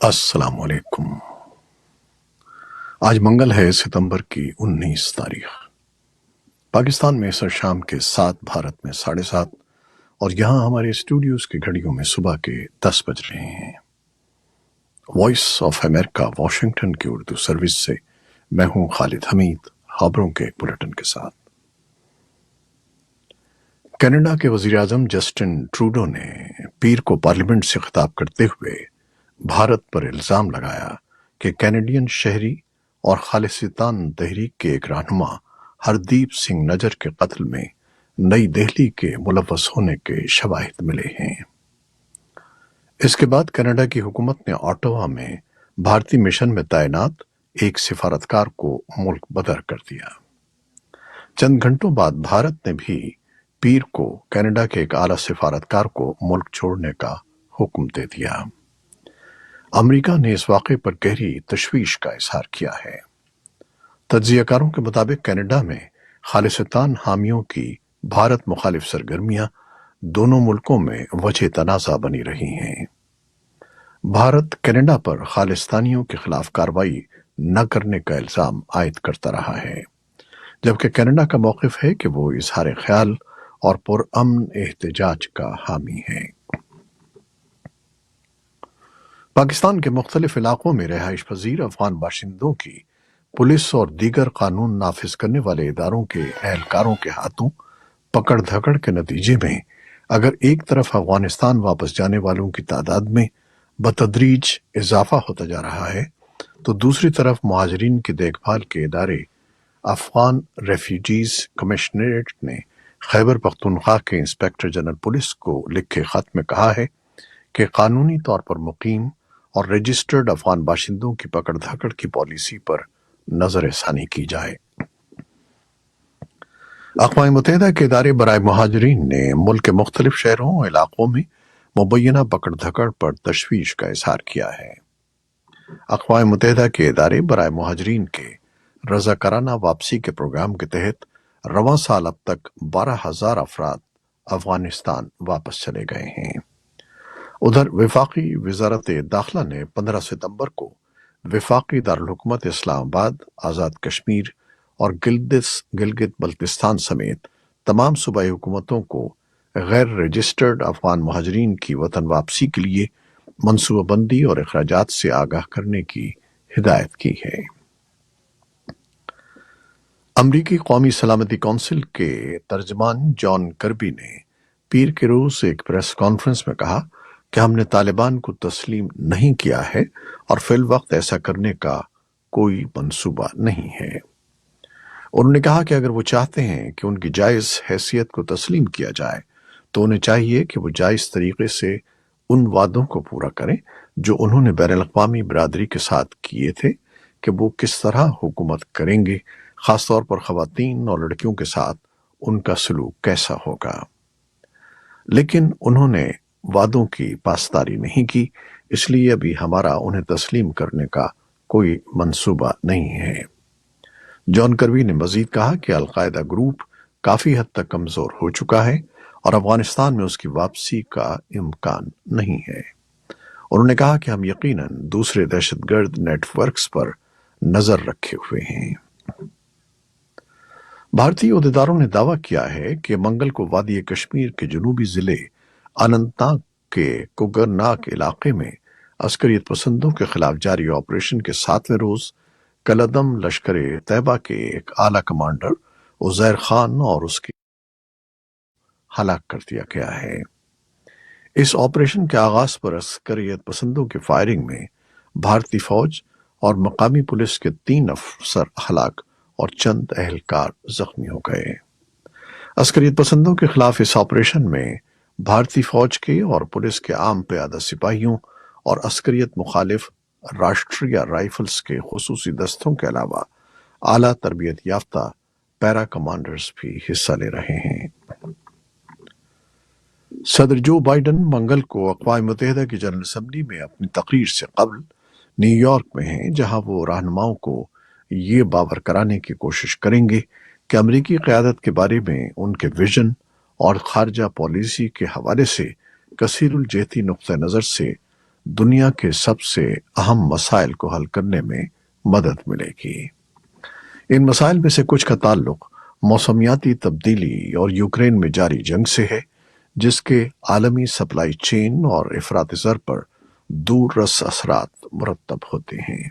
السلام علیکم۔ آج منگل ہے، ستمبر کی 19 تاریخ۔ پاکستان میں سر شام کے 7، بھارت میں 7:30، اور یہاں ہمارے اسٹوڈیوز کی گھڑیوں میں صبح کے 10 بج رہے ہیں۔ وائس آف امریکہ واشنگٹن کی اردو سروس سے میں ہوں خالد حمید، خبروں کے بلیٹن کے ساتھ۔ کینیڈا کے وزیر اعظم جسٹن ٹروڈو نے پیر کو پارلیمنٹ سے خطاب کرتے ہوئے بھارت پر الزام لگایا کہ کینیڈین شہری اور خالصتان تحریک کے ایک رہنما ہردیپ سنگھ نجر کے قتل میں نئی دہلی کے ملوث ہونے کے شواہد ملے ہیں۔ اس کے بعد کینیڈا کی حکومت نے آٹوا میں بھارتی مشن میں تعینات ایک سفارتکار کو ملک بدر کر دیا۔ چند گھنٹوں بعد بھارت نے بھی پیر کو کینیڈا کے ایک اعلیٰ سفارتکار کو ملک چھوڑنے کا حکم دے دیا۔ امریکہ نے اس واقعے پر گہری تشویش کا اظہار کیا ہے۔ تجزیہ کاروں کے مطابق کینیڈا میں خالصتان حامیوں کی بھارت مخالف سرگرمیاں دونوں ملکوں میں وجہ تنازع بنی رہی ہیں۔ بھارت کینیڈا پر خالصتانیوں کے خلاف کارروائی نہ کرنے کا الزام عائد کرتا رہا ہے، جبکہ کینیڈا کا موقف ہے کہ وہ اظہار خیال اور پرامن احتجاج کا حامی ہے۔ پاکستان کے مختلف علاقوں میں رہائش پذیر افغان باشندوں کی پولیس اور دیگر قانون نافذ کرنے والے اداروں کے اہلکاروں کے ہاتھوں پکڑ دھکڑ کے نتیجے میں اگر ایک طرف افغانستان واپس جانے والوں کی تعداد میں بتدریج اضافہ ہوتا جا رہا ہے، تو دوسری طرف مہاجرین کی دیکھ بھال کے ادارے افغان ریفیوجیز کمشنریٹ نے خیبر پختونخوا کے انسپکٹر جنرل پولیس کو لکھے خط میں کہا ہے کہ قانونی طور پر مقیم اور رجسٹرڈ افغان باشندوں کی پکڑ دھکڑ کی پالیسی پر نظر ثانی کی جائے۔ اقوام متحدہ کے ادارے برائے مہاجرین نے ملک کے مختلف شہروں اور علاقوں میں مبینہ پکڑ دھکڑ پر تشویش کا اظہار کیا ہے۔ اقوام متحدہ کے ادارے برائے مہاجرین کے رضاکارانہ واپسی کے پروگرام کے تحت رواں سال اب تک 12,000 افراد افغانستان واپس چلے گئے ہیں۔ ادھر وفاقی وزارت داخلہ نے 15 ستمبر کو وفاقی دارالحکومت اسلام آباد، آزاد کشمیر اور گلگت بلتستان سمیت تمام صوبائی حکومتوں کو غیر رجسٹرڈ افغان مہاجرین کی وطن واپسی کے لیے منصوبہ بندی اور اخراجات سے آگاہ کرنے کی ہدایت کی ہے۔ امریکی قومی سلامتی کونسل کے ترجمان جان کربی نے پیر کے روز ایک پریس کانفرنس میں کہا کہ ہم نے طالبان کو تسلیم نہیں کیا ہے اور فی الوقت ایسا کرنے کا کوئی منصوبہ نہیں ہے۔ انہوں نے کہا کہ اگر وہ چاہتے ہیں کہ ان کی جائز حیثیت کو تسلیم کیا جائے تو انہیں چاہیے کہ وہ جائز طریقے سے ان وعدوں کو پورا کریں جو انہوں نے بین الاقوامی برادری کے ساتھ کیے تھے کہ وہ کس طرح حکومت کریں گے، خاص طور پر خواتین اور لڑکیوں کے ساتھ ان کا سلوک کیسا ہوگا۔ لیکن انہوں نے وعدوں کی پاسداری نہیں کی، اس لیے ابھی ہمارا انہیں تسلیم کرنے کا کوئی منصوبہ نہیں ہے۔ جان کربی نے مزید کہا کہ القاعدہ گروپ کافی حد تک کمزور ہو چکا ہے اور افغانستان میں اس کی واپسی کا امکان نہیں ہے۔ انہوں نے کہا کہ ہم یقیناً دوسرے دہشت گرد نیٹ ورکس پر نظر رکھے ہوئے ہیں۔ بھارتی عہدیداروں نے دعویٰ کیا ہے کہ منگل کو وادی کشمیر کے جنوبی ضلع اننت ناگ کے کوکرناگ علاقے میں عسکریت پسندوں کے خلاف جاری آپریشن کے 7ویں روز کالعدم لشکر طیبہ کے ایک اعلیٰ کمانڈر عزیر خان اور اس کی ہلاک کر دیا گیا ہے۔ اس آپریشن کے آغاز پر عسکریت پسندوں کی فائرنگ میں بھارتی فوج اور مقامی پولیس کے 3 افسر ہلاک اور چند اہلکار زخمی ہو گئے۔ عسکریت پسندوں کے خلاف اس آپریشن میں بھارتی فوج کے اور پولیس کے عام پیادہ سپاہیوں اور عسکریت مخالف راشٹریہ رائفلز کے خصوصی دستوں کے علاوہ اعلیٰ تربیت یافتہ پیرا کمانڈرز بھی حصہ لے رہے ہیں۔ صدر جو بائیڈن منگل کو اقوام متحدہ کی جنرل اسمبلی میں اپنی تقریر سے قبل نیو یارک میں ہیں، جہاں وہ رہنماؤں کو یہ باور کرانے کی کوشش کریں گے کہ امریکی قیادت کے بارے میں ان کے ویژن اور خارجہ پالیسی کے حوالے سے کثیر الجہتی نقطہ نظر سے دنیا کے سب سے اہم مسائل کو حل کرنے میں مدد ملے گی۔ ان مسائل میں سے کچھ کا تعلق موسمیاتی تبدیلی اور یوکرین میں جاری جنگ سے ہے، جس کے عالمی سپلائی چین اور افراط زر پر دور رس اثرات مرتب ہوتے ہیں۔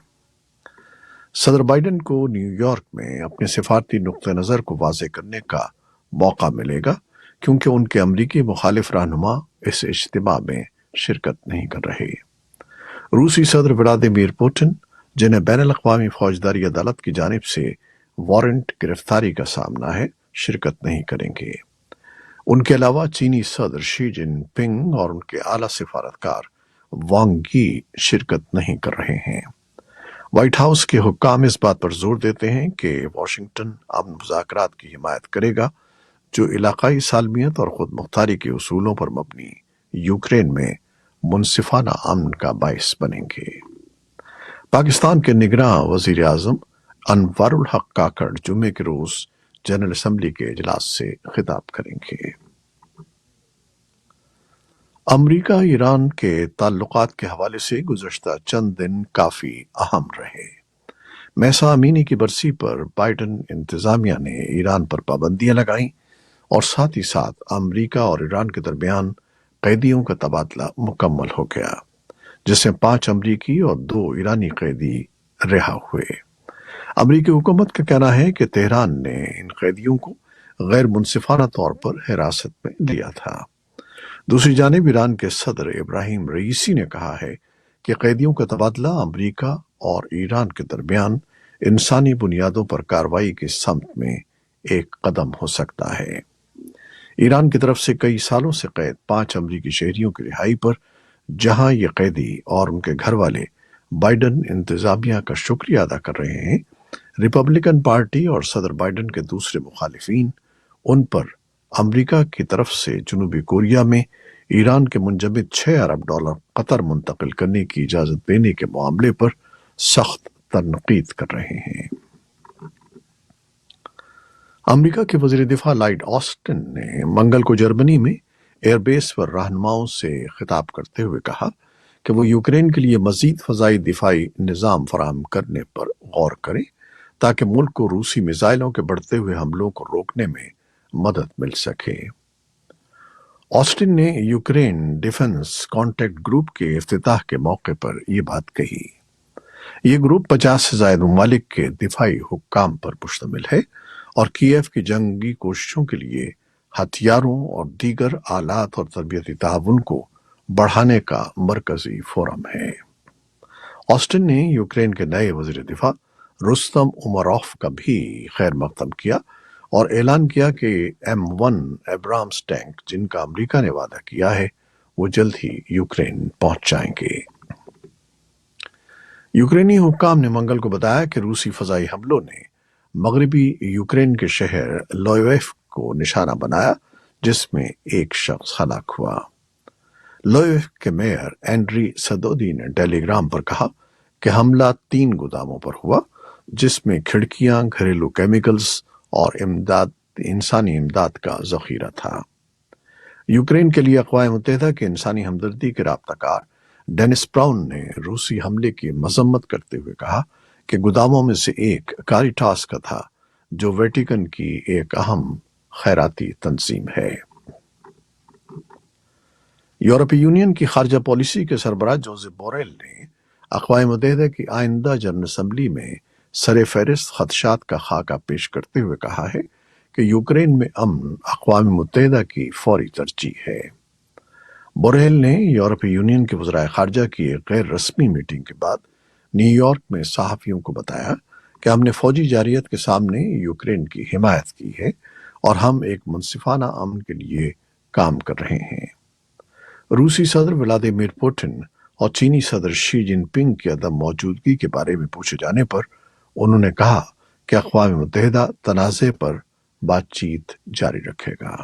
صدر بائیڈن کو نیو یارک میں اپنے سفارتی نقطہ نظر کو واضح کرنے کا موقع ملے گا، کیونکہ ان کے امریکی مخالف رہنما اس اجتماع میں شرکت نہیں کر رہے۔ روسی صدر ولادیمیر پوٹن، جنہیں بین الاقوامی فوجداری عدالت کی جانب سے وارنٹ گرفتاری کا سامنا ہے، شرکت نہیں کریں گے۔ ان کے علاوہ چینی صدر شی جن پنگ اور ان کے اعلیٰ سفارتکار وانگ یی شرکت نہیں کر رہے ہیں۔ وائٹ ہاؤس کے حکام اس بات پر زور دیتے ہیں کہ واشنگٹن امن مذاکرات کی حمایت کرے گا جو علاقائی سالمیت اور خود مختاری کے اصولوں پر مبنی یوکرین میں منصفانہ امن کا باعث بنیں گے۔ پاکستان کے نگراں وزیر اعظم انوار الحق کاکڑ جمعے کے روز جنرل اسمبلی کے اجلاس سے خطاب کریں گے۔ امریکہ ایران کے تعلقات کے حوالے سے گزشتہ چند دن کافی اہم رہے۔ مہسا امینی کی برسی پر بائیڈن انتظامیہ نے ایران پر پابندیاں لگائیں اور ساتھ ہی ساتھ امریکہ اور ایران کے درمیان قیدیوں کا تبادلہ مکمل ہو گیا، جس میں 5 امریکی اور 2 ایرانی قیدی رہا ہوئے۔ امریکی حکومت کا کہنا ہے کہ تہران نے ان قیدیوں کو غیر منصفانہ طور پر حراست میں لیا تھا۔ دوسری جانب ایران کے صدر ابراہیم رئیسی نے کہا ہے کہ قیدیوں کا تبادلہ امریکہ اور ایران کے درمیان انسانی بنیادوں پر کارروائی کی سمت میں ایک قدم ہو سکتا ہے۔ ایران کی طرف سے کئی سالوں سے قید 5 امریکی شہریوں کی رہائی پر جہاں یہ قیدی اور ان کے گھر والے بائیڈن انتظامیہ کا شکریہ ادا کر رہے ہیں، ریپبلکن پارٹی اور صدر بائیڈن کے دوسرے مخالفین ان پر امریکہ کی طرف سے جنوبی کوریا میں ایران کے منجمد $6 ارب قطر منتقل کرنے کی اجازت دینے کے معاملے پر سخت تنقید کر رہے ہیں۔ امریکہ کے وزیر دفاع لائیڈ آسٹن نے منگل کو جرمنی میں ایئر بیس پر رہنماؤں سے خطاب کرتے ہوئے کہا کہ وہ یوکرین کے لیے مزید فضائی دفاعی نظام فراہم کرنے پر غور کریں تاکہ ملک کو روسی میزائلوں کے بڑھتے ہوئے حملوں کو روکنے میں مدد مل سکے۔ آسٹن نے یوکرین ڈیفنس کانٹیکٹ گروپ کے افتتاح کے موقع پر یہ بات کہی۔ یہ گروپ 50 سے زائد ممالک کے دفاعی حکام پر مشتمل ہے اور کیف کی جنگی کوششوں کے لیے ہتھیاروں اور دیگر آلات اور تربیتی تعاون کو بڑھانے کا مرکزی فورم ہے۔ آسٹن نے یوکرین کے نئے وزیر دفاع رستم امروف کا بھی خیر مقدم کیا اور اعلان کیا کہ M1 ایبرامس ٹینک جن کا امریکہ نے وعدہ کیا ہے وہ جلد ہی یوکرین پہنچ جائیں گے۔ یوکرینی حکام نے منگل کو بتایا کہ روسی فضائی حملوں نے مغربی یوکرین کے شہر لویف کو نشانہ بنایا، جس میں ایک شخص ہلاک ہوا۔ لویف کے میئر اینڈری سدودی نے ٹیلی گرام پر کہا کہ حملہ 3 گوداموں پر ہوا، جس میں کھڑکیاں، گھریلو کیمیکلز اور انسانی امداد کا ذخیرہ تھا۔ یوکرین کے لیے اقوام متحدہ کے انسانی ہمدردی کے رابطہ کار ڈینس براؤن نے روسی حملے کی مذمت کرتے ہوئے کہا کہ گوداموں میں سے ایک کاریٹاس کا تھا، جو ویٹیکن کی ایک اہم خیراتی تنظیم ہے۔ یورپی یونین کی خارجہ پالیسی کے سربراہ جوزپ بوریل نے اقوام متحدہ کی آئندہ جنرل اسمبلی میں سر فہرست خدشات کا خاکہ پیش کرتے ہوئے کہا ہے کہ یوکرین میں امن اقوام متحدہ کی فوری ترجیح ہے۔ بوریل نے یورپی یونین کے وزرائے خارجہ کی ایک غیر رسمی میٹنگ کے بعد نیو یارک میں صحافیوں کو بتایا کہ ہم نے فوجی جارحیت کے سامنے یوکرین کی حمایت کی ہے اور ہم ایک منصفانہ امن کے لیے کام کر رہے ہیں۔ روسی صدر ولادیمیر پوٹن اور چینی صدر شی جن پنگ کی عدم موجودگی کے بارے میں پوچھے جانے پر انہوں نے کہا کہ اقوام متحدہ تنازع پر بات چیت جاری رکھے گا۔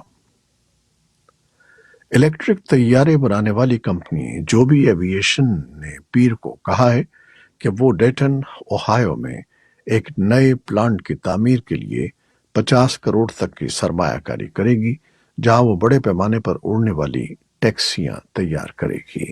الیکٹرک طیارے بنانے والی کمپنی جوبی ایویشن نے پیر کو کہا ہے کہ وہ ڈیٹن، اوہایو میں ایک نئے پلانٹ کی تعمیر کے لیے 50 کروڑ تک کی سرمایہ کاری کرے گی، جہاں وہ بڑے پیمانے پر اڑنے والی ٹیکسیاں تیار کرے گی۔